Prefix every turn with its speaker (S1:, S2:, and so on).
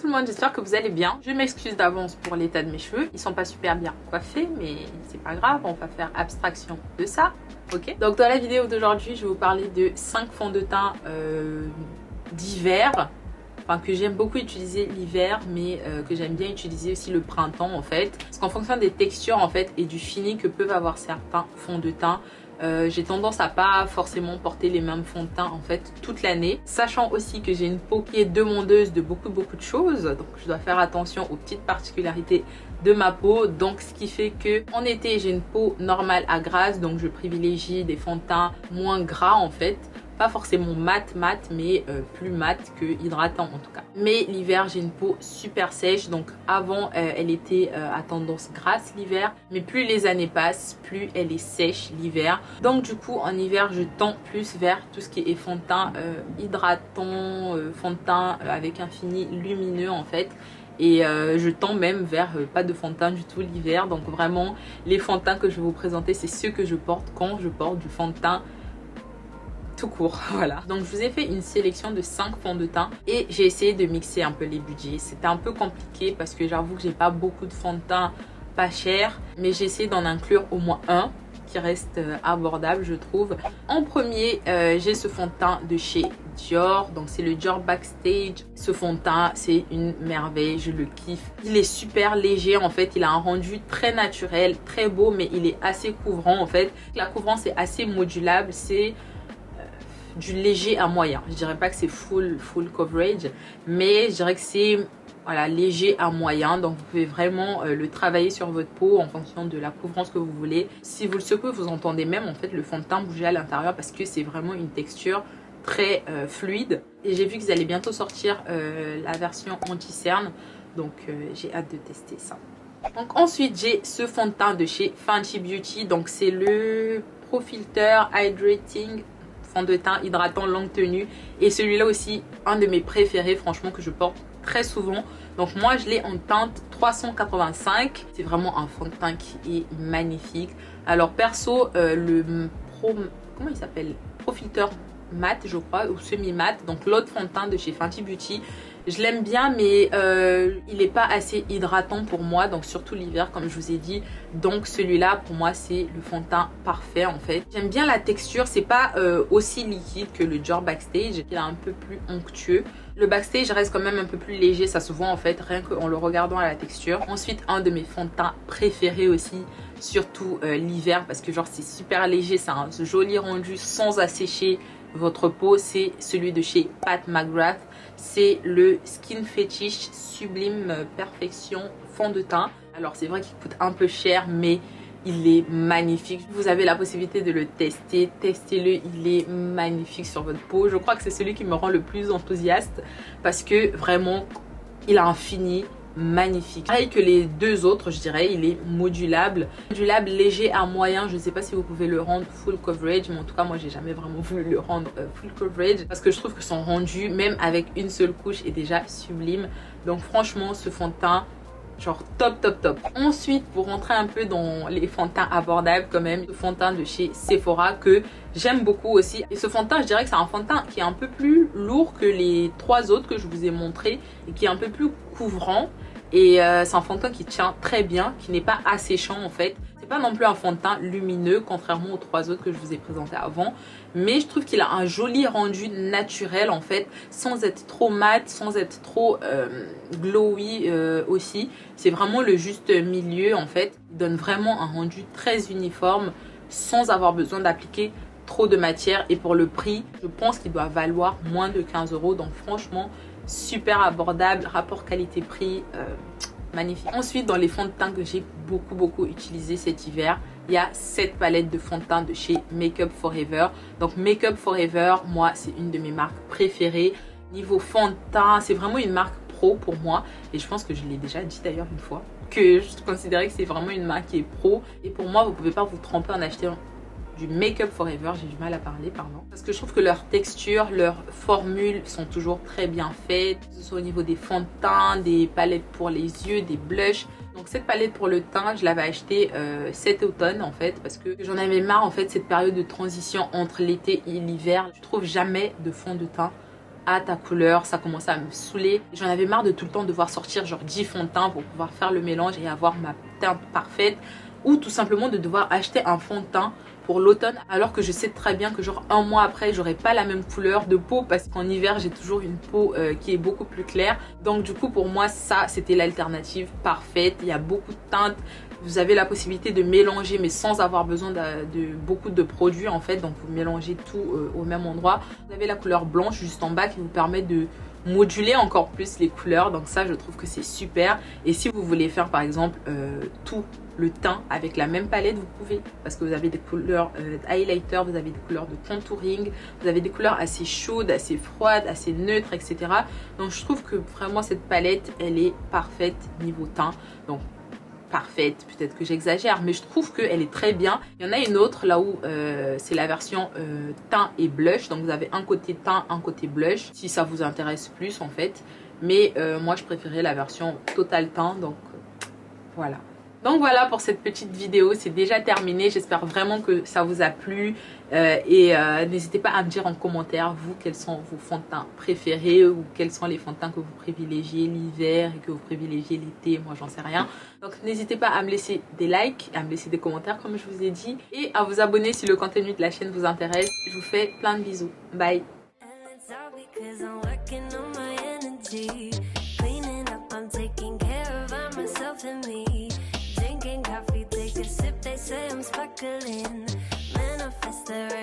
S1: tout le monde, j'espère que vous allez bien. Je m'excuse d'avance pour l'état de mes cheveux. Ils sont pas super bien coiffés, mais c'est pas grave, on va faire abstraction de ça. Ok. Donc dans la vidéo d'aujourd'hui, je vais vous parler de 5 fonds de teint d'hiver. Enfin, que j'aime beaucoup utiliser l'hiver, mais que j'aime bien utiliser aussi le printemps en fait. Parce qu'en fonction des textures en fait et du fini que peuvent avoir certains fonds de teint, j'ai tendance à pas forcément porter les mêmes fonds de teint en fait toute l'année, sachant aussi que j'ai une peau qui est demandeuse de beaucoup de choses, donc je dois faire attention aux petites particularités de ma peau. Donc ce qui fait que en été j'ai une peau normale à grasse, donc je privilégie des fonds de teint moins gras en fait, pas forcément mat mais plus mat que hydratant en tout cas. Mais l'hiver j'ai une peau super sèche, donc avant elle était à tendance grasse l'hiver, mais plus les années passent plus elle est sèche l'hiver. Donc du coup en hiver je tends plus vers tout ce qui est fond de teint hydratant, fond de teint avec un fini lumineux en fait. Et je tends même vers pas de fond de teint du tout l'hiver. Donc vraiment les fonds de teint que je vais vous présenter, c'est ceux que je porte quand je porte du fond de teint tout court. Voilà, donc je vous ai fait une sélection de 5 fonds de teint et j'ai essayé de mixer un peu les budgets. C'était un peu compliqué parce que j'avoue que j'ai pas beaucoup de fonds de teint pas cher, mais j'ai essayé d'en inclure au moins un qui reste abordable je trouve. En premier j'ai ce fond de teint de chez Dior, donc c'est le Dior Backstage. Ce fond de teint c'est une merveille, je le kiffe. Il est super léger en fait, il a un rendu très naturel, très beau, mais il est assez couvrant en fait. La couvrance est assez modulable, c'est du léger à moyen. Je dirais pas que c'est full coverage, mais je dirais que c'est voilà, léger à moyen. Donc vous pouvez vraiment le travailler sur votre peau en fonction de la couvrance que vous voulez. Si vous le secouez, vous entendez même en fait le fond de teint bouger à l'intérieur parce que c'est vraiment une texture très fluide. Et j'ai vu qu'ils allaient bientôt sortir la version anti-cerne, donc j'ai hâte de tester ça. Donc ensuite j'ai ce fond de teint de chez Fenty Beauty, donc c'est le Pro Filter Hydrating fond de teint hydratant longue tenue, et celui-là aussi un de mes préférés franchement, que je porte très souvent. Donc moi je l'ai en teinte 385. C'est vraiment un fond de teint qui est magnifique. Alors perso le comment il s'appelle, Pro Filter mat je crois, ou semi mat, donc l'autre fond de teint de chez Fenty Beauty, je l'aime bien, mais il n'est pas assez hydratant pour moi, donc surtout l'hiver comme je vous ai dit. Donc celui-là pour moi c'est le fond de teint parfait en fait. J'aime bien la texture, c'est pas aussi liquide que le Dior Backstage, il est un peu plus onctueux. Le Backstage reste quand même un peu plus léger, ça se voit en fait rien qu'en le regardant à la texture. Ensuite un de mes fonds de teint préférés aussi, surtout l'hiver, parce que genre c'est super léger, c'est un joli rendu sans assécher votre peau, c'est celui de chez Pat McGrath. C'est le Skin Fetish Sublime Perfection fond de teint. Alors c'est vrai qu'il coûte un peu cher, mais il est magnifique. Vous avez la possibilité de le tester, testez-le, il est magnifique sur votre peau. Je crois que c'est celui qui me rend le plus enthousiaste parce que vraiment il a un fini magnifique. Pareil que les deux autres, je dirais, il est modulable. Modulable léger à moyen, je ne sais pas si vous pouvez le rendre full coverage, mais en tout cas moi j'ai jamais vraiment voulu le rendre full coverage parce que je trouve que son rendu, même avec une seule couche, est déjà sublime. Donc franchement ce fond de teint, genre top. Ensuite pour rentrer un peu dans les fonds de teint abordables quand même, le fond de teint de chez Sephora que j'aime beaucoup aussi. Et ce fond de teint, je dirais que c'est un fond de teint qui est un peu plus lourd que les 3 autres que je vous ai montré et qui est un peu plus couvrant. Et c'est un fond de teint qui tient très bien, qui n'est pas asséchant en fait. C'est pas non plus un fond de teint lumineux, contrairement aux 3 autres que je vous ai présentés avant. Mais je trouve qu'il a un joli rendu naturel en fait, sans être trop mat, sans être trop glowy aussi. C'est vraiment le juste milieu en fait. Il donne vraiment un rendu très uniforme, sans avoir besoin d'appliquer trop de matière. Et pour le prix, je pense qu'il doit valoir moins de 15 €. Donc franchement, super abordable, rapport qualité-prix, magnifique. Ensuite dans les fonds de teint que j'ai beaucoup utilisé cet hiver, il y a cette palette de fond de teint de chez Make Up For Ever. Donc Make Up For Ever, moi c'est une de mes marques préférées. Niveau fond de teint, c'est vraiment une marque pro pour moi. Et je pense que je l'ai déjà dit d'ailleurs une fois, que je considérais que c'est vraiment une marque qui est pro. Et pour moi, vous ne pouvez pas vous tromper en achetant du Make Up For Ever, j'ai du mal à parler, pardon. Parce que je trouve que leurs textures, leurs formules sont toujours très bien faites. Que ce soit au niveau des fonds de teint, des palettes pour les yeux, des blushs. Donc cette palette pour le teint, je l'avais achetée cet automne en fait. Parce que j'en avais marre en fait, cette période de transition entre l'été et l'hiver. Je trouve jamais de fond de teint à ta couleur. Ça commençait à me saouler. J'en avais marre de tout le temps devoir sortir genre 10 fonds de teint pour pouvoir faire le mélange et avoir ma teinte parfaite. Ou tout simplement de devoir acheter un fond de teint pour l'automne, alors que je sais très bien que genre un mois après j'aurai pas la même couleur de peau, parce qu'en hiver j'ai toujours une peau qui est beaucoup plus claire. Donc du coup pour moi ça c'était l'alternative parfaite. Il y a beaucoup de teintes, vous avez la possibilité de mélanger mais sans avoir besoin de beaucoup de produits en fait. Donc vous mélangez tout au même endroit. Vous avez la couleur blanche juste en bas qui vous permet de moduler encore plus les couleurs, donc ça je trouve que c'est super. Et si vous voulez faire par exemple tout le teint avec la même palette, vous pouvez, parce que vous avez des couleurs highlighter, vous avez des couleurs de contouring, vous avez des couleurs assez chaudes, assez froides, assez neutres, etc. Donc je trouve que vraiment cette palette elle est parfaite niveau teint. Donc parfaite, peut-être que j'exagère, mais je trouve qu'elle est très bien. Il y en a une autre là où c'est la version teint et blush, donc vous avez un côté teint, un côté blush, si ça vous intéresse plus en fait. Mais moi je préférais la version total teint, donc voilà. Donc voilà pour cette petite vidéo, c'est déjà terminé. J'espère vraiment que ça vous a plu n'hésitez pas à me dire en commentaire vous quels sont vos fonds de teint préférés ou quels sont les fonds de teint que vous privilégiez l'hiver et que vous privilégiez l'été, moi j'en sais rien. Donc n'hésitez pas à me laisser des likes, à me laisser des commentaires comme je vous ai dit et à vous abonner si le contenu de la chaîne vous intéresse. Je vous fais plein de bisous, bye. Coffee, take a sip, they say I'm sparkling. Manifest the